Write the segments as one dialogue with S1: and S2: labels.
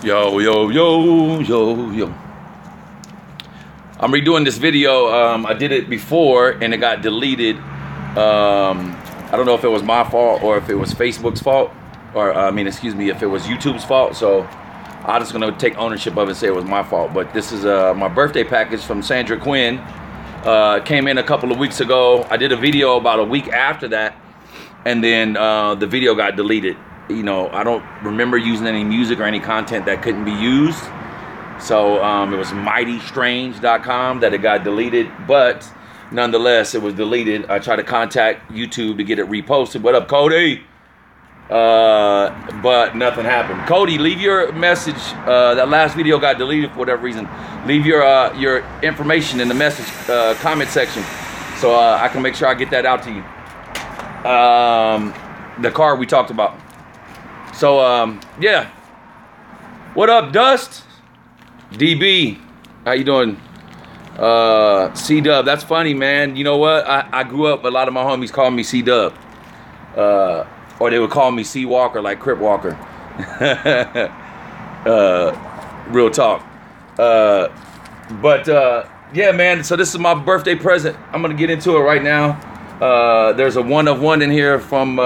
S1: Yo, yo, yo, yo, yo. I'm redoing this video. I did it before and it got deleted. I don't know if it was my fault or if it was Facebook's fault, or if it was YouTube's fault. So I'm just gonna take ownership of it and say it was my fault. But this is my birthday package from Sandra Quinn. Came in a couple of weeks ago. I did a video about a week after that, and then the video got deleted. You know, I don't remember using any music or any content that couldn't be used. So it was mightystrange.com that it got deleted, but nonetheless, it was deleted. I tried to contact YouTube to get it reposted. What up, Cody? But nothing happened. Cody, leave your message. That last video got deleted for whatever reason. Leave your information in the message comment section so I can make sure I get that out to you. The card we talked about. So, yeah. What up, Dust? DB, how you doing? C-Dub, that's funny, man. You know what? I grew up, a lot of my homies called me C-Dub. Or they would call me C-Walker, like Crip Walker. Real talk. Yeah, man, so this is my birthday present. I'm going to get into it right now. There's a one of one in here from...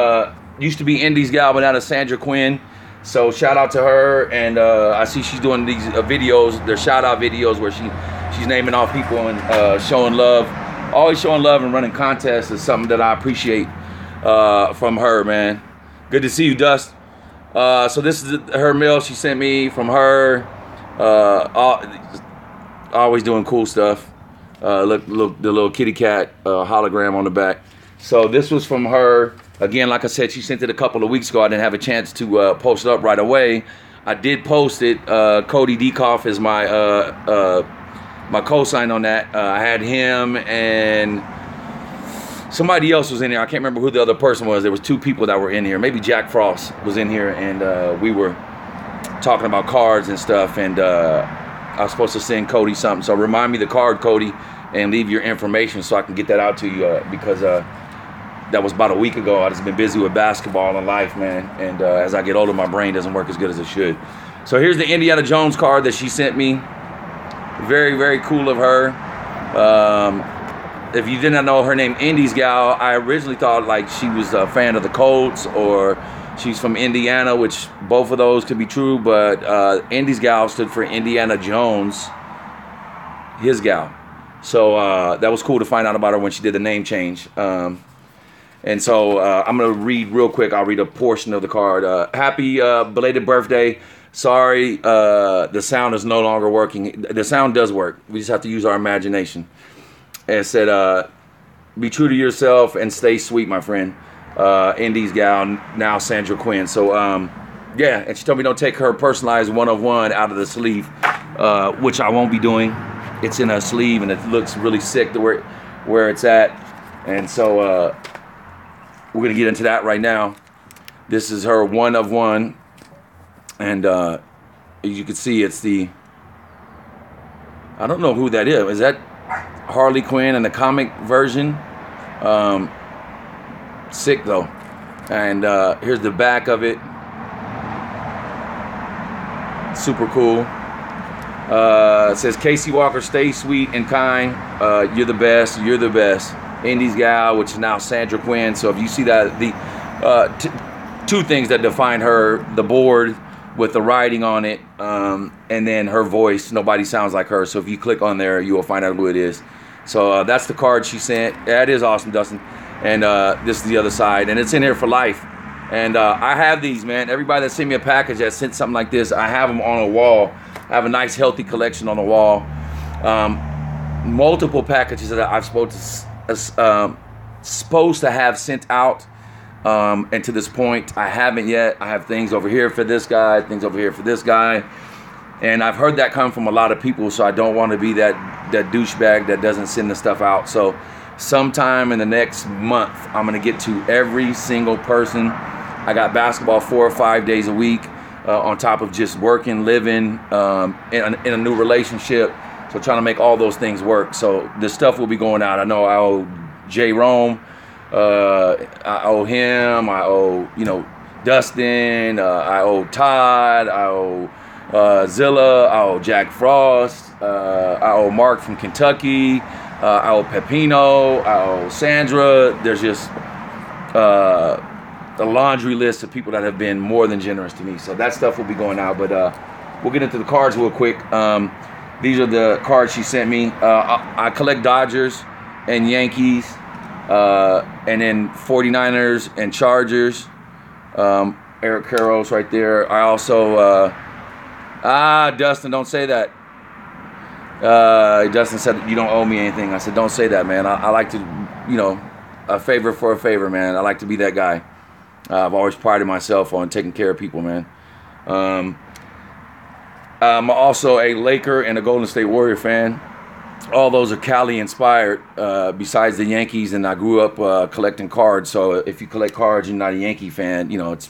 S1: used to be Indies gal, but now it's Sandra Quinn. So shout out to her, and I see she's doing these videos. They're shout out videos where she's naming off people and showing love. Always showing love and running contests is something that I appreciate from her, man. Good to see you, Dust. So this is her mail she sent me from her. Always doing cool stuff. Look, the little kitty cat hologram on the back. So this was from her. Again, like I said, she sent it a couple of weeks ago. I didn't have a chance to post it up right away. I did post it. Cody Dekoff is my my co-sign on that. I had him and somebody else was in here. I can't remember who the other person was. There was two people that were in here. Maybe Jack Frost was in here, and we were talking about cards and stuff. And I was supposed to send Cody something. So remind me the card, Cody, and leave your information so I can get that out to you because... that was about a week ago. I've just been busy with basketball and life, man. And as I get older, my brain doesn't work as good as it should. So here's the Indiana Jones card that she sent me. Very, very cool of her. If you did not know her name, Indies gal, I originally thought like she was a fan of the Colts or she's from Indiana, which both of those could be true. But Indies gal stood for Indiana Jones, his gal. So that was cool to find out about her when she did the name change. And so I'm going to read real quick. I'll read a portion of the card. Happy belated birthday. Sorry, the sound is no longer working. The sound does work. We just have to use our imagination. And it said, be true to yourself and stay sweet, my friend. Indies gal, now Sandra Quinn. So, yeah, and she told me don't take her personalized one of one out of the sleeve, which I won't be doing. It's in a sleeve, and it looks really sick to where it's at. And so... we're going to get into that right now. This is her one of one. And as you can see, it's the... I don't know who that is. Is that Harley Quinn in the comic version? Sick, though. And here's the back of it. Super cool. It says, Casey Walker, stay sweet and kind. You're the best. You're the best. Indies gal, which is now Sandra Quinn. So if you see that, the two things that define her: the board with the writing on it, and then her voice. Nobody sounds like her. So if you click on there, you will find out who it is. So that's the card she sent. That is awesome, Dustin. And this is the other side, and it's in here for life. And I have these, man. Everybody that sent me a package that sent something like this, I have them on a wall. I have a nice, healthy collection on the wall. Multiple packages that I've supposed to have sent out, and to this point I haven't yet. I have things over here for this guy, things over here for this guy, and I've heard that come from a lot of people, so I don't want to be that douchebag that doesn't send the stuff out. So sometime in the next month I'm gonna get to every single person. I got basketball 4 or 5 days a week, on top of just working, living, in a new relationship. So trying to make all those things work. So the stuff will be going out. I know I owe J. Rome. I owe him. I owe, Dustin. I owe Todd. I owe Zilla. I owe Jack Frost. I owe Mark from Kentucky. I owe Pepino. I owe Sandra. There's just a laundry list of people that have been more than generous to me. So that stuff will be going out. But we'll get into the cards real quick. These are the cards she sent me. I collect Dodgers and Yankees, and then 49ers and Chargers. Eric Carroll's right there. I also, Dustin, don't say that. Dustin said, you don't owe me anything. I said, don't say that, man. I like to, you know, a favor for a favor, man. I like to be that guy. I've always prided myself on taking care of people, man. I'm also a Laker and a Golden State Warrior fan. All those are Cali inspired, besides the Yankees, and I grew up collecting cards. So if you collect cards and you're not a Yankee fan, you know, it's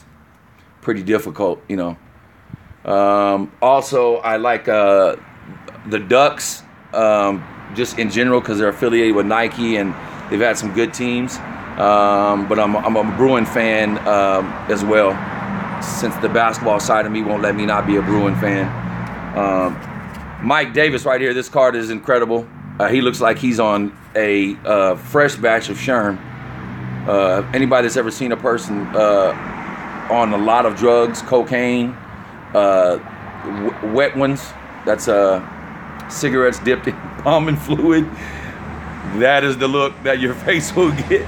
S1: pretty difficult, you know. Also, I like the Ducks, just in general, because they're affiliated with Nike and they've had some good teams. But I'm a Bruin fan as well, since the basketball side of me won't let me not be a Bruin fan. Mike Davis right here. This card is incredible. He looks like he's on a fresh batch of Sherm. Anybody that's ever seen a person on a lot of drugs, cocaine, wet ones, that's cigarettes dipped in almond fluid, that is the look that your face will get.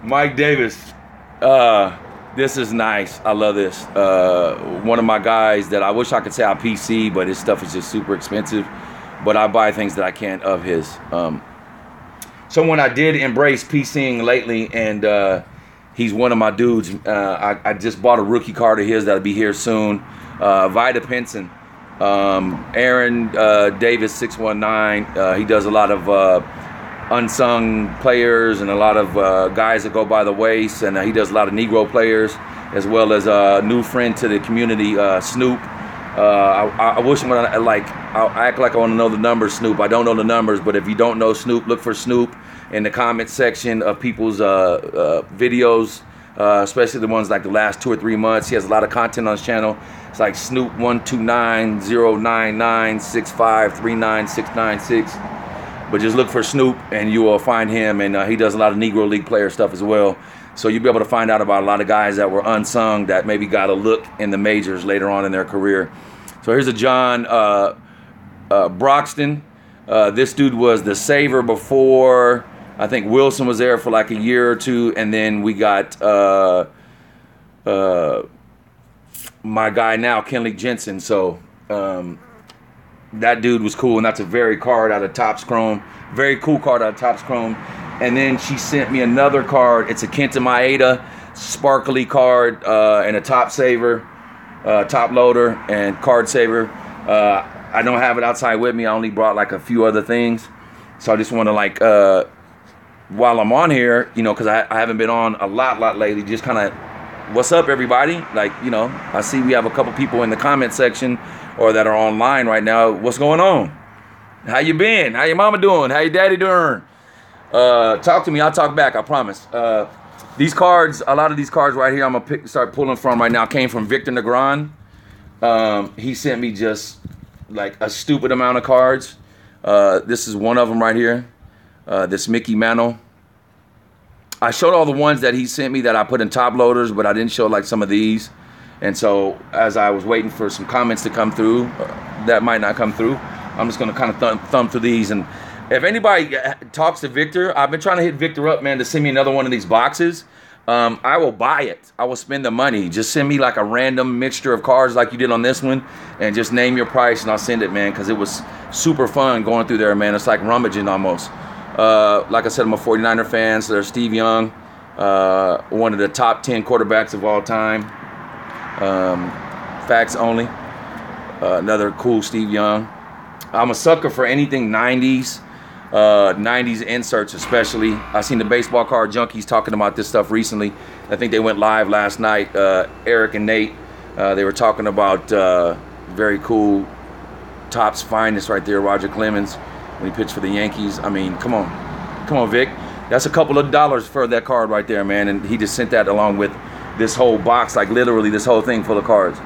S1: Mike Davis, this is nice. I love this. One of my guys that I wish I could say I PC, but his stuff is just super expensive. But I buy things that I can of his. Someone I did embrace PCing lately, and he's one of my dudes. I just bought a rookie card of his that'll be here soon. Vida Pinson. Aaron Davis 619. He does a lot of unsung players and a lot of guys that go by the waist, and he does a lot of Negro players, as well as a new friend to the community, Snoop. I wish I act like I want to know the numbers, Snoop. I don't know the numbers, but if you don't know Snoop, look for Snoop in the comment section of people's videos, especially the ones like the last 2 or 3 months. He has a lot of content on his channel. It's like Snoop 129-099-6539-696. But just look for Snoop and you will find him, and he does a lot of Negro League player stuff as well. So you'll be able to find out about a lot of guys that were unsung that maybe got a look in the majors later on in their career. So here's a John Broxton. This dude was the saver before. I think Wilson was there for like a year or two, and then we got my guy now, Kenley Jensen. So that dude was cool, and that's a very card out of Topps Chrome. Very cool card out of Topps Chrome. And then she sent me another card. It's a Kenta Maeda sparkly card, and a top saver, top loader, and card saver. I don't have it outside with me. I only brought like a few other things. So I just want to like, while I'm on here, you know, because I haven't been on a lot lately, just kind of, what's up, everybody? Like, you know, I see we have a couple people in the comment section or that are online right now. What's going on? How you been? How your mama doing? How your daddy doing? Talk to me. I'll talk back. I promise. These cards, a lot of these cards right here, I'm gonna start pulling from right now, came from Victor Negron. He sent me just like a stupid amount of cards. This is one of them right here. This Mickey Mantle. I showed all the ones that he sent me that I put in top loaders, but I didn't show like some of these. And so as I was waiting for some comments to come through, that might not come through, I'm just gonna kind of thumb through these. And if anybody talks to Victor, I've been trying to hit Victor up, man, to send me another one of these boxes. I will buy it. I will spend the money. Just send me like a random mixture of cards like you did on this one, and just name your price and I'll send it, man, because it was super fun going through there, man. It's like rummaging almost. Like I said, I'm a 49er fan, so there's Steve Young, one of the top 10 quarterbacks of all time. Facts only. Another cool Steve Young. I'm a sucker for anything 90s. 90s inserts especially. I seen the baseball card junkies talking about this stuff recently. I think they went live last night. Eric and Nate, they were talking about very cool Topps finest right there, Roger Clemens, when he pitched for the Yankees. I mean, come on Vic. That's a couple of dollars for that card right there, man. And he just sent that along with this whole box, like literally this whole thing full of cards.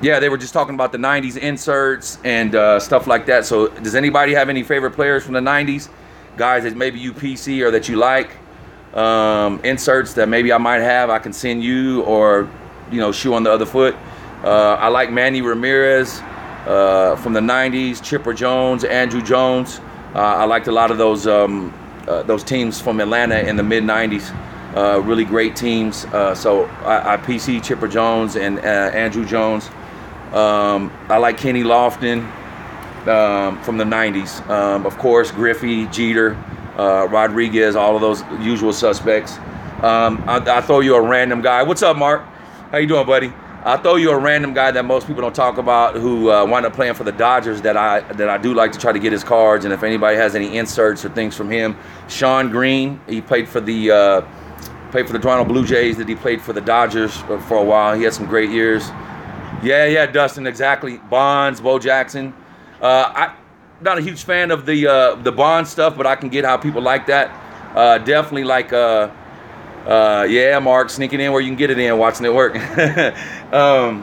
S1: Yeah, they were just talking about the 90s inserts and stuff like that. So does anybody have any favorite players from the 90s? Guys that maybe you PC or that you like? Inserts that maybe I might have, I can send you, or, you know, shoe on the other foot. I like Manny Ramirez from the 90s, Chipper Jones, Andrew Jones. I liked a lot of those teams from Atlanta in the mid-90s. Really great teams. So I PC Chipper Jones and Andrew Jones. I like Kenny Lofton from the 90s. Of course, Griffey, Jeter, Rodriguez, all of those usual suspects. I'll throw you a random guy. What's up, Mark? How you doing, buddy? I'll throw you a random guy that most people don't talk about, who wound up playing for the Dodgers, that I do like to try to get his cards. And if anybody has any inserts or things from him, Sean Green. He played for the Toronto Blue Jays. That he played for the Dodgers for a while. He had some great years. Yeah, Dustin, exactly. Bonds, Bo Jackson. I'm not a huge fan of the Bond stuff, but I can get how people like that. Definitely like, yeah, Mark, sneaking in where you can get it in, watching it work.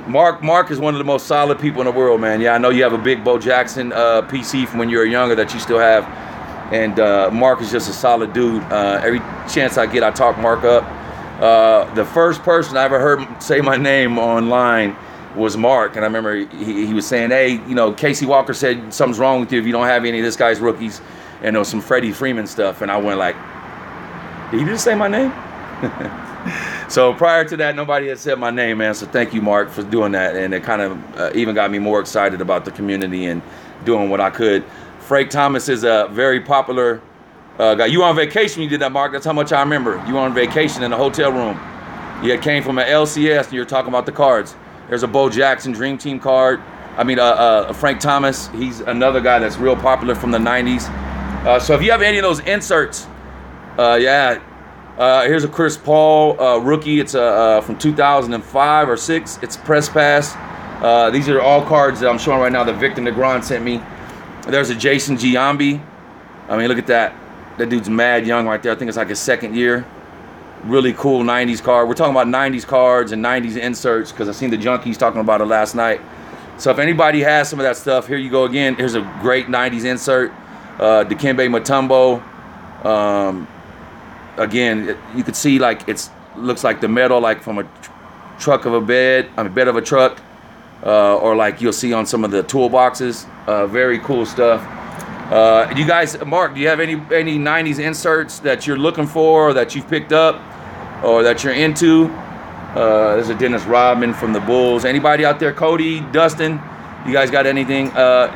S1: Mark is one of the most solid people in the world, man. Yeah, I know you have a big Bo Jackson PC from when you were younger that you still have. And Mark is just a solid dude. Every chance I get, I talk Mark up. The first person I ever heard say my name online was Mark. And I remember he was saying, hey, you know, Casey Walker said something's wrong with you if you don't have any of this guy's rookies. And there was some Freddie Freeman stuff. And I went like, did he just say my name? So prior to that, nobody had said my name, man. So thank you, Mark, for doing that. And it kind of even got me more excited about the community and doing what I could. Frank Thomas is a very popular guy. You were on vacation when you did that, Mark. That's how much I remember. You were on vacation in a hotel room. You had came from an LCS and you were talking about the cards. There's a Bo Jackson Dream Team card. I mean, Frank Thomas. He's another guy that's real popular from the 90s. So if you have any of those inserts, yeah. Here's a Chris Paul rookie. It's from 2005 or 6. It's press pass. These are all cards that I'm showing right now that Victor Negron sent me. There's a Jason Giambi. I mean, look at that. That dude's mad young right there. I think it's like his second year. Really cool 90s card. We're talking about 90s cards and 90s inserts because I seen the junkies talking about it last night. So if anybody has some of that stuff, here you go again. Here's a great 90s insert. Dikembe Mutombo. Again, you could see like looks like the metal like from a truck of a bed. I mean, bed of a truck. Or like you'll see on some of the toolboxes. Very cool stuff. You guys, Mark, do you have any 90s inserts that you're looking for or that you've picked up or that you're into? There's a Dennis Rodman from the Bulls. Anybody out there? Cody, Dustin, you guys got anything?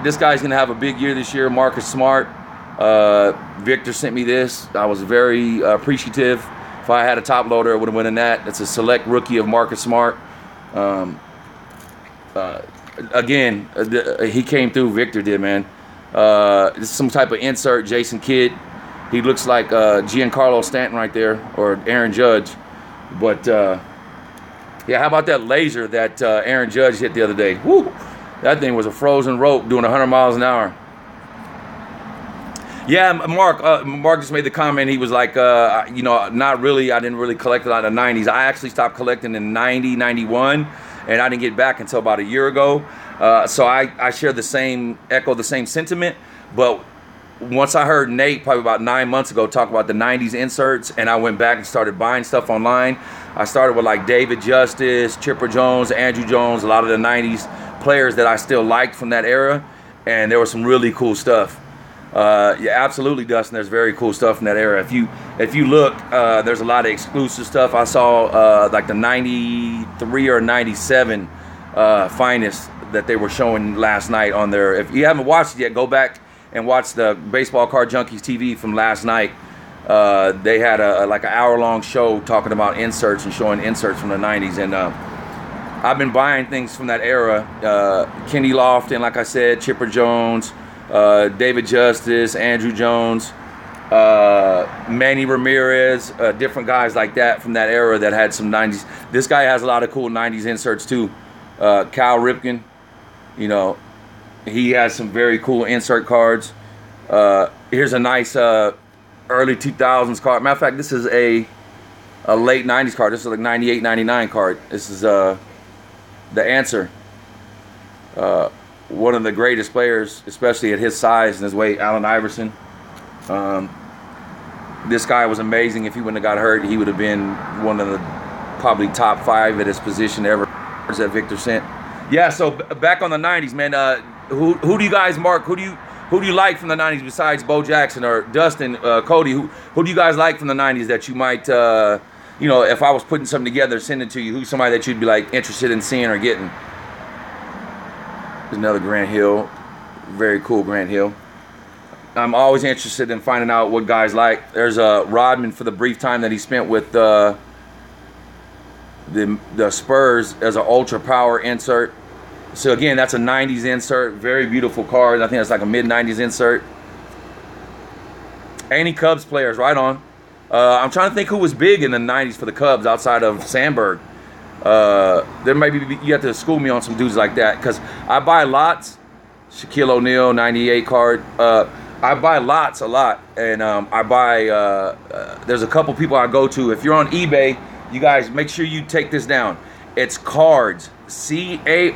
S1: This guy's going to have a big year this year. Marcus Smart. Victor sent me this. I was very appreciative. If I had a top loader, I would have won in that. It's a select rookie of Marcus Smart. Again, he came through. Victor did, man. This is some type of insert. Jason Kidd. He looks like Giancarlo Stanton right there, or Aaron Judge. But yeah, how about that laser that Aaron Judge hit the other day? Woo! That thing was a frozen rope doing 100 miles an hour. Yeah, Mark just made the comment. He was like, you know, not really. I didn't really collect a lot of the 90s. I actually stopped collecting in 90, 91. And I didn't get back until about a year ago. So I echo the same sentiment. But once I heard Nate probably about 9 months ago talk about the 90s inserts, and I went back and started buying stuff online. I started with like David Justice, Chipper Jones, Andrew Jones, a lot of the 90s players that I still liked from that era. And there was some really cool stuff. Yeah, absolutely, Dustin. There's very cool stuff from that era. If you look, there's a lot of exclusive stuff. I saw like the 93 or 97 finest that they were showing last night on their. If you haven't watched it yet, go back and watch the Baseball Card Junkies TV from last night. They had like an hour-long show talking about inserts and showing inserts from the 90s. And I've been buying things from that era. Kenny Lofton, like I said, Chipper Jones. David Justice, Andrew Jones, Manny Ramirez, different guys like that from that era that had some 90s. This guy has a lot of cool 90s inserts too. Cal Ripken, you know, he has some very cool insert cards. Here's a nice early 2000s card. Matter of fact, this is a a late 90s card. This is like 98, 99 card. This is the answer. One of the greatest players, especially at his size and his weight, Allen Iverson. This guy was amazing. If he wouldn't have got hurt, he would have been one of the probably top 5 at his position ever that Victor sent. Yeah, so back on the 90s, man, who do you guys mark? Who do you like from the 90s besides Bo Jackson or Dustin, Cody? Who do you guys like from the 90s that you might, you know, if I was putting something together, send it to you, who's somebody that you'd be like interested in seeing or getting? There's another Grant Hill. Very cool Grant Hill. I'm always interested in finding out what guys like. There's Rodman for the brief time that he spent with the Spurs as an ultra power insert. So again, that's a 90s insert. Very beautiful card. I think that's like a mid-90s insert. Any Cubs players, right on. I'm trying to think who was big in the 90s for the Cubs outside of Sandberg. There might be, you have to school me on some dudes like that, because I buy lots. Shaquille O'Neal 98 card. I buy lots a lot, and I buy. There's a couple people I go to. If you're on eBay, you guys make sure you take this down. It's cards, C-A-R-D-Z,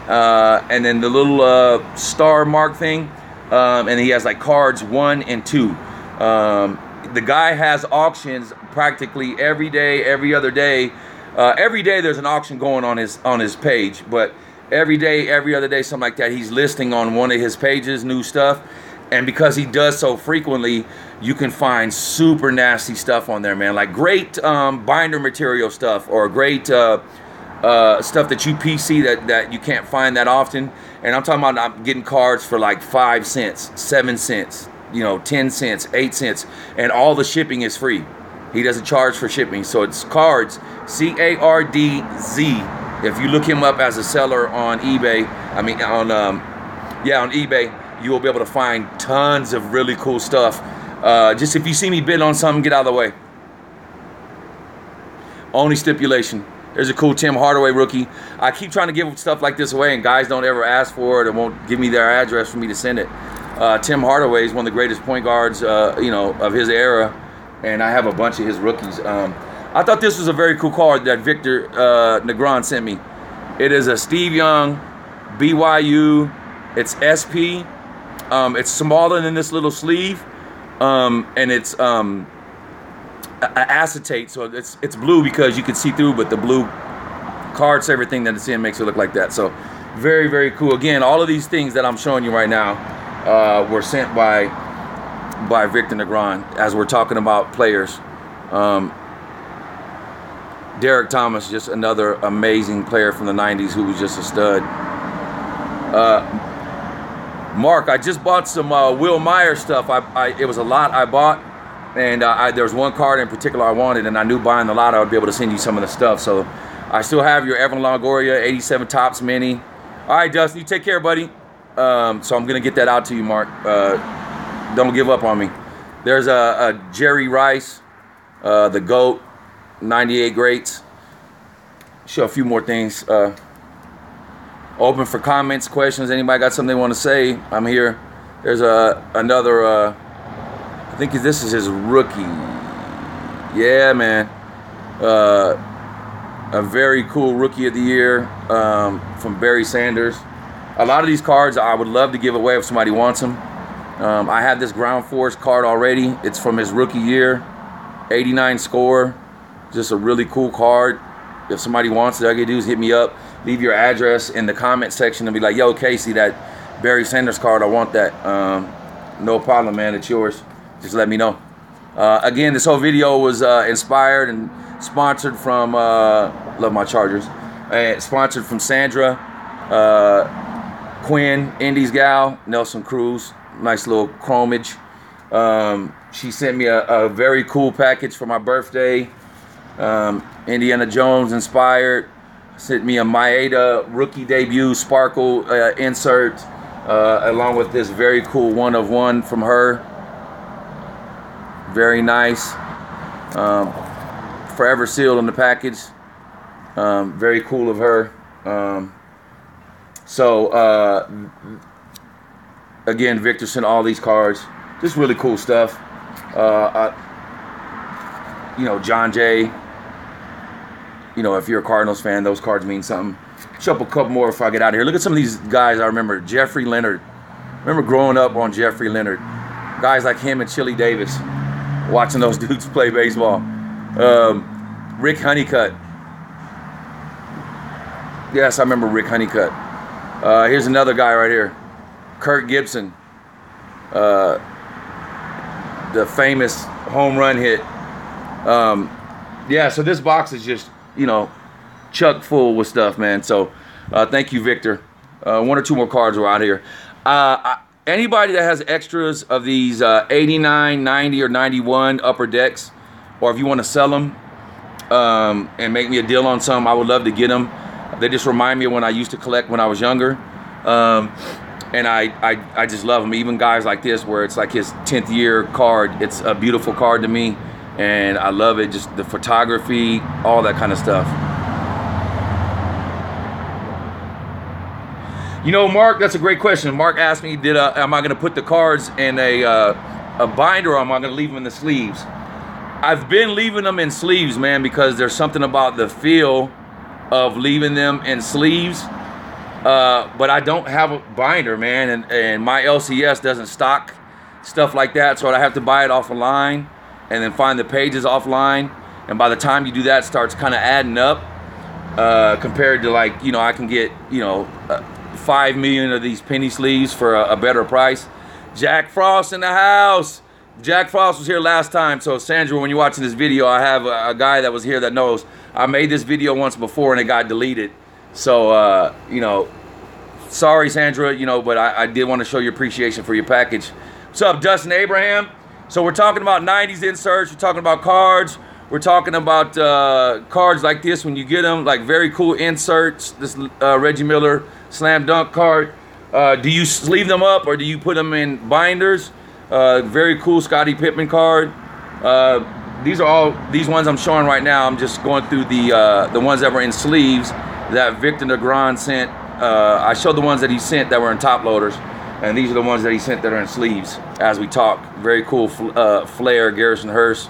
S1: and then the little star mark thing, and he has like cards 1 and 2. The guy has auctions practically every day, every other day. Every day there's an auction going on his page, but every day, every other day, something like that, he's listing on one of his pages new stuff. And because he does so frequently, you can find super nasty stuff on there, man. Like great binder material stuff, or great stuff that you PC that you can't find that often. And I'm talking about, I'm getting cards for like 5 cents, 7 cents, you know, 10 cents, 8 cents, and all the shipping is free. He doesn't charge for shipping. So it's cards, C-A-R-D-Z. If you look him up as a seller on eBay, I mean on eBay, you will be able to find tons of really cool stuff. Just if you see me bid on something, get out of the way. Only stipulation. There's a cool Tim Hardaway rookie. I keep trying to give stuff like this away, and guys don't ever ask for it or won't give me their address for me to send it. Tim Hardaway is one of the greatest point guards, you know, of his era, and I have a bunch of his rookies. I thought this was a very cool card that Victor Negron sent me. It is a Steve Young BYU. It's SP. It's smaller than this little sleeve, and it's acetate, so it's blue because you can see through, but the blue cards, everything that it's in makes it look like that. So very, very cool. Again, all of these things that I'm showing you right now were sent by Victor Negron as we're talking about players. Derrick Thomas, just another amazing player from the 90s who was just a stud. Mark, I just bought some Will Meyer stuff. It was a lot I bought, and there was one card in particular I wanted, and I knew buying the lot I would be able to send you some of the stuff. So I still have your Evan Longoria 87 Topps Mini. All right, Dustin, you take care, buddy. So I'm going to get that out to you, Mark. Don't give up on me. There's a Jerry Rice, the GOAT, 98 greats. Show a few more things. Open for comments, questions. Anybody got something they want to say? I'm here. There's another. I think this is his rookie. Yeah, man. A very cool rookie of the year from Barry Sanders. A lot of these cards I would love to give away if somebody wants them. I have this Ground Force card already. It's from his rookie year. 89 score. Just a really cool card. If somebody wants it, all you do is hit me up. Leave your address in the comment section and be like, yo, Casey, that Barry Sanders card, I want that. No problem, man. It's yours. Just let me know. Again, this whole video was inspired and sponsored from, love my Chargers, sponsored from Sandra, Quinn, Indy's gal, Nelson Cruz. Nice little chromage. She sent me a very cool package for my birthday. Indiana Jones inspired. Sent me a Maeda rookie debut sparkle insert, along with this very cool 1-of-1 from her. Very nice. Forever sealed in the package. Very cool of her. Again, Victor sent all these cards. Just really cool stuff. you know, John Jay. You know, if you're a Cardinals fan, those cards mean something. Show up a couple more if I get out of here. Look at some of these guys I remember. Jeffrey Leonard. I remember growing up on Jeffrey Leonard. Guys like him and Chili Davis. Watching those dudes play baseball. Rick Honeycutt. Yes, I remember Rick Honeycutt. Here's another guy right here. Kirk Gibson. The famous home run hit. Yeah, so this box is just, you know, chuck full with stuff, man. So thank you, Victor. One or two more cards are out here. Anybody that has extras of these 89, 90, or 91 upper decks, or if you want to sell them and make me a deal on some, I would love to get them. They just remind me of when I used to collect when I was younger. And I just love them. Even guys like this, where it's like his 10th year card. It's a beautiful card to me, and I love it. Just the photography, all that kind of stuff. You know, Mark, that's a great question. Mark asked me, am I going to put the cards in a binder, or am I going to leave them in the sleeves? I've been leaving them in sleeves, man, because there's something about the feel of leaving them in sleeves. But I don't have a binder, man, and my LCS doesn't stock stuff like that, so I have to buy it offline and then find the pages offline. And by the time you do that, it starts kind of adding up compared to, like, you know, I can get, you know, 5 million of these penny sleeves for a better price. Jack Frost in the house. Jack Frost was here last time, so Sandra, when you're watching this video, I have a guy that was here that knows I made this video once before and it got deleted. So, you know, sorry, Sandra, you know, but I did want to show you appreciation for your package. What's up, Dustin Abraham? So we're talking about 90s inserts. We're talking about cards. We're talking about cards like this when you get them, like very cool inserts. This Reggie Miller Slam Dunk card. Do you sleeve them up or do you put them in binders? Very cool Scottie Pippen card. These are all these ones I'm showing right now. I'm just going through the ones that were in sleeves that Victor Negron sent. I showed the ones that he sent that were in top loaders, and these are the ones that he sent that are in sleeves as we talk. Very cool Flair, Garrison Hearst.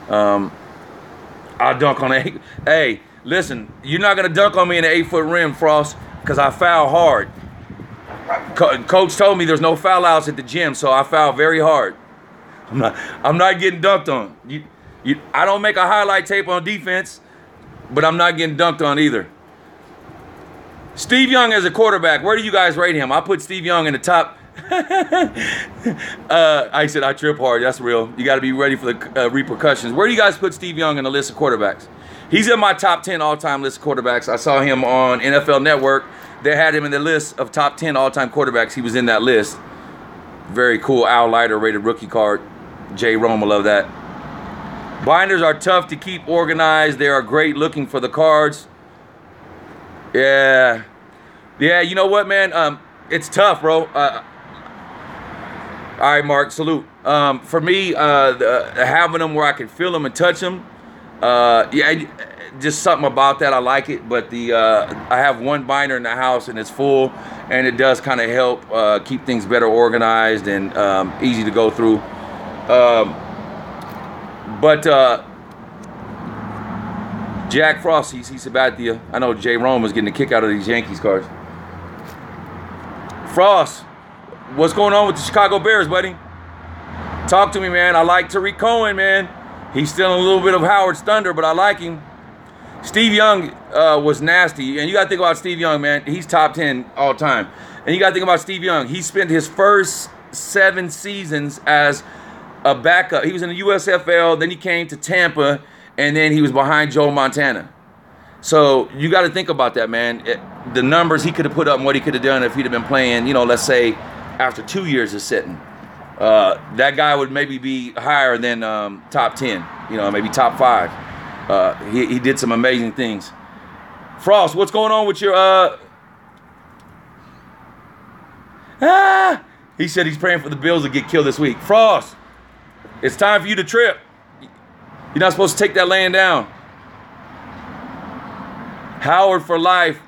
S1: I'll dunk on it. Hey, listen, you're not going to dunk on me in an 8-foot rim, Frost, because I foul hard. Coach told me there's no foul outs at the gym, so I foul very hard. I'm not getting dunked on. I don't make a highlight tape on defense, but I'm not getting dunked on either. Steve Young as a quarterback, where do you guys rate him? I put Steve Young in the top. I said I trip hard. That's real. You got to be ready for the repercussions. Where do you guys put Steve Young in the list of quarterbacks? He's in my top 10 all-time list of quarterbacks. I saw him on NFL Network. They had him in the list of top 10 all-time quarterbacks. He was in that list. Very cool Al Leiter rated rookie card. Jay Roma, love that. Binders are tough to keep organized. They are great looking for the cards. Yeah, you know what, man? It's tough, bro. All right, Mark, salute. For me, having them where I can feel them and touch them, yeah, just something about that. I like it, but I have one binder in the house and it's full, and it does kind of help keep things better organized and easy to go through. Jack Frost, he's Sabathia. I know Jay Rome was getting a kick out of these Yankees cards. Frost, what's going on with the Chicago Bears, buddy? Talk to me, man. I like Tariq Cohen, man. He's still a little bit of Howard's thunder, but I like him. Steve Young was nasty. And you got to think about Steve Young, man. He's top 10 all time. And you got to think about Steve Young. He spent his first 7 seasons as a backup. He was in the USFL, then he came to Tampa, and then he was behind Joe Montana. So you got to think about that, man. The numbers he could have put up and what he could have done if he'd have been playing, you know, let's say after 2 years of sitting. That guy would maybe be higher than top 10, you know, maybe top 5. He did some amazing things. Frost, what's going on with your... He said he's praying for the Bills to get killed this week. Frost, it's time for you to trip. You're not supposed to take that laying down. Howard for life.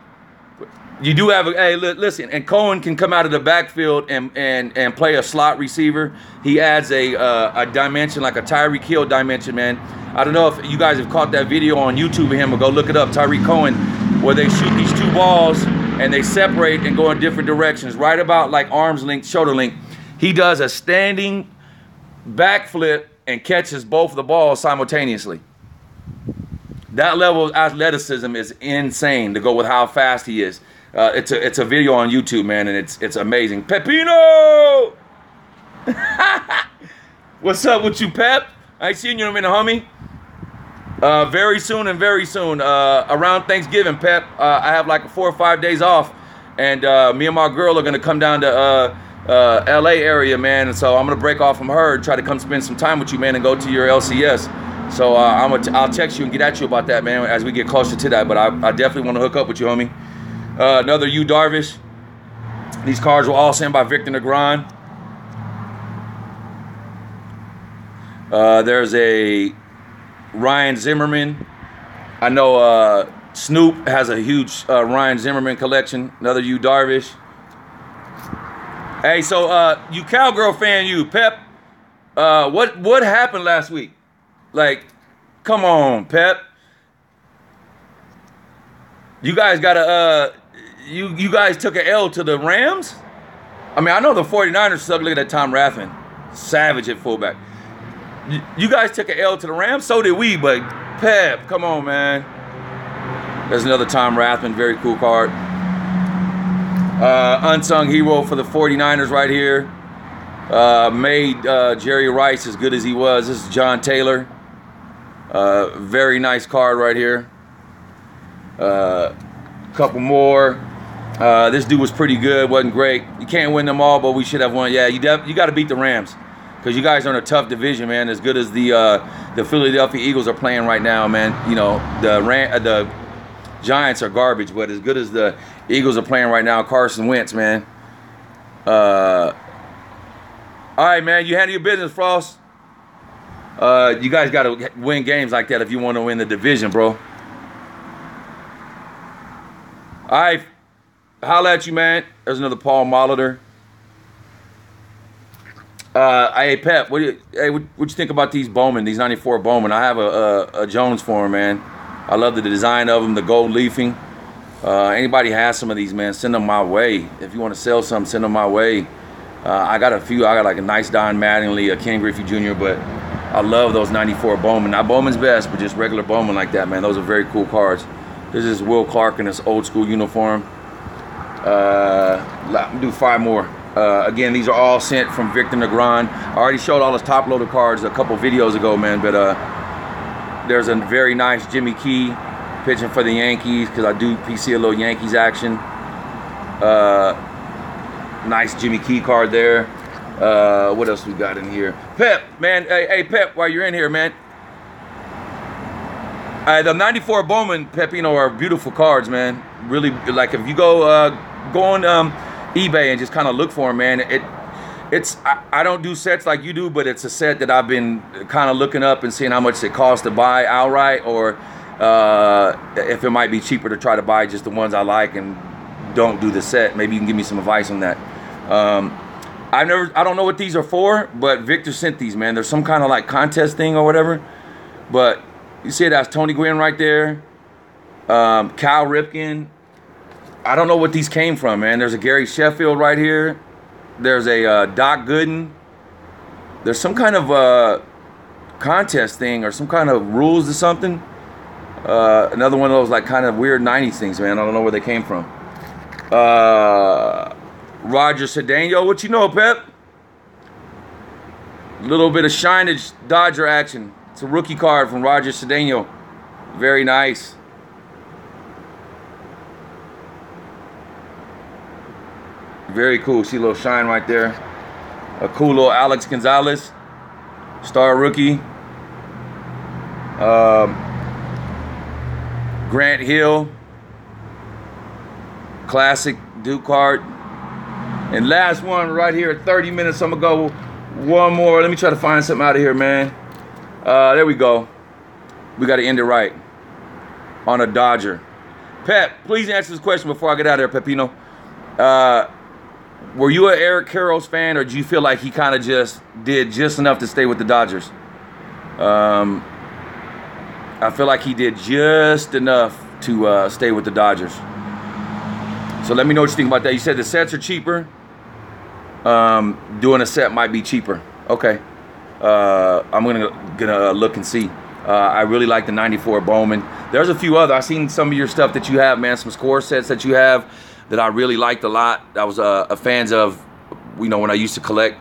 S1: You do have a, hey, listen, and Cohen can come out of the backfield and play a slot receiver. He adds a dimension, like a Tyreek Hill dimension, man. I don't know if you guys have caught that video on YouTube of him, or go look it up, Tyreek Cohen, where they shoot these two balls and they separate and go in different directions, right about like arm's length, shoulder length. He does a standing backflip and catches both of the balls simultaneously. That level of athleticism is insane to go with how fast he is. It's a video on YouTube, man, and it's amazing. Pepino! What's up with you, Pep? I ain't seen you in a minute, homie. Very soon, around Thanksgiving, Pep, I have like 4 or 5 days off, and me and my girl are gonna come down to LA area, man, and so I'm gonna break off from her and try to come spend some time with you, man, and go to your LCS. So I'll text you and get at you about that, man, as we get closer to that. But I definitely want to hook up with you, homie. Another Yu Darvish. These cards were all sent by Victor Negron. There's a Ryan Zimmerman. I know Snoop has a huge Ryan Zimmerman collection. Another Yu Darvish. Hey, so you cowgirl fan, you Pep. What happened last week? Like, come on, Pep. You guys got a you guys took an L to the Rams? I mean, I know the 49ers suck. Look at that Tom Rathman. Savage at fullback. You guys took an L to the Rams? So did we, but Pep, come on, man. There's another Tom Rathman, very cool card. Unsung hero for the 49ers right here. Made Jerry Rice as good as he was. This is John Taylor. Very nice card right here. Couple more. This dude was pretty good, wasn't great. You can't win them all, but we should have won. Yeah, you got to beat the Rams, because you guys are in a tough division, man. As good as the Philadelphia Eagles are playing right now, man. You know, the Giants are garbage, but as good as the Eagles are playing right now, Carson Wentz, man. All right, man, you handle your business, Frost. You guys got to win games like that if you want to win the division, bro. All right, holla at you, man. There's another Paul Molitor. Hey, Pep, what you think about these Bowman, these 94 Bowman? I have a Jones for him, man. I love the design of them, the gold leafing. Anybody has some of these, man, send them my way. If you want to sell some, send them my way. I got a few. I got like a nice Don Mattingly, a Ken Griffey Jr., but I love those 94 Bowman. Not Bowman's best, but just regular Bowman like that, man. Those are very cool cards. This is Will Clark in his old school uniform. Let me do 5 more. Again, these are all sent from Victor Negron. I already showed all his top-loaded cards a couple videos ago, man, but there's a very nice Jimmy Key pitching for the Yankees, because I do see a little Yankees action. Nice Jimmy Key card there. What else we got in here? Pep, man. Hey, Pep, while you're in here, man. The 94 Bowman, Pepino, are beautiful cards, man. Really, like, if you go on eBay and just kind of look for them, man, I don't do sets like you do, but it's a set that I've been kind of looking up and seeing how much it costs to buy outright, or if it might be cheaper to try to buy just the ones I like and don't do the set. Maybe you can give me some advice on that. I don't know what these are for, but Victor sent these, man. There's some kind of like contest thing or whatever, but you see that's Tony Gwynn right there. Cal Ripken. I don't know what these came from, man. There's a Gary Sheffield right here. There's a Doc Gooden. There's some kind of contest thing or some kind of rules or something. Another one of those like kind of weird 90s things, man. I don't know where they came from. Roger Cedeno. What you know, Pep? A little bit of Shinage Dodger action. It's a rookie card from Roger Cedeno. Very nice. Very cool. See a little shine right there. A cool little Alex Gonzalez, star rookie. Grant Hill, classic Duke card. And last one right here at 30 minutes. I'm gonna go one more. Let me try to find something out of here, man. There we go. We got to end it right on a Dodger. Pep, please answer this question before I get out of here, Pepino. Were you an Eric Karros fan, or do you feel like he kind of just did just enough to stay with the Dodgers? I feel like he did just enough to stay with the Dodgers. So let me know what you think about that. You said the sets are cheaper. Doing a set might be cheaper. Okay. I'm gonna look and see. I really like the 94 Bowman. There's a few other. I've seen some of your stuff that you have, man. Some score sets that you have that I really liked a lot. I was a fans of, when I used to collect.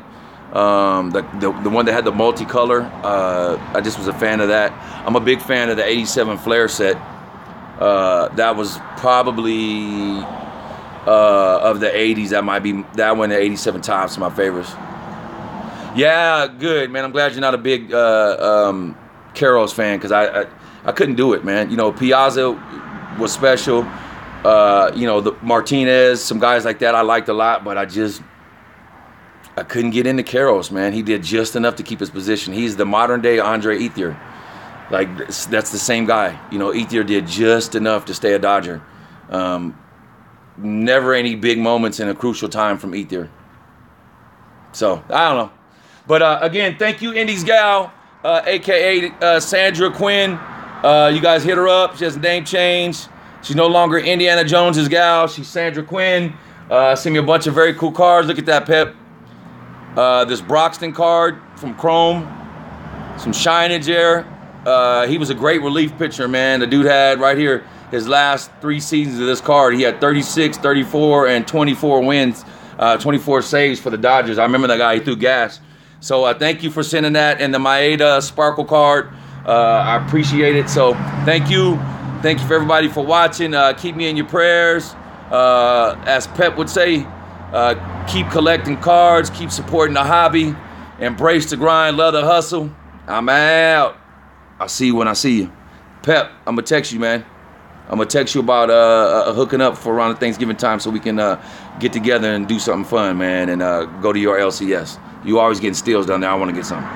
S1: The one that had the multicolor. I just was a fan of that. I'm a big fan of the 87 Flair set. That was probably of the 80s. That one, the 87 Topps, is my favorites. Yeah, good, man. I'm glad you're not a big Carols fan, because I couldn't do it, man. Piazza was special. The Martinez, some guys like that I liked a lot, but I couldn't get into Carols, man. He did just enough to keep his position. He's the modern day Andre Ethier. Like, that's the same guy. Ethier did just enough to stay a Dodger. Never any big moments in a crucial time from Ethier. So, I don't know. But, again, thank you, Indies Gal, a.k.a. Sandra Quinn. You guys hit her up. She has a name change. She's no longer Indiana Jones's gal. She's Sandra Quinn. Sent me a bunch of very cool cards. Look at that, Pep. This Broxton card from Chrome. Some shineage there. He was a great relief pitcher, man. The dude had right here his last 3 seasons of this card. He had 36, 34, and 24 wins, 24 saves for the Dodgers. I remember that guy. He threw gas. So thank you for sending that. And the Maeda Sparkle card. I appreciate it. So thank you. Thank you for everybody for watching. Keep me in your prayers. As Pep would say, keep collecting cards. Keep supporting the hobby. Embrace the grind. Love the hustle. I'm out. I'll see you when I see you. Pep, I'm going to text you, man. I'm going to text you about hooking up for around the Thanksgiving time so we can get together and do something fun, man, and go to your LCS. You always getting steals down there. I want to get something.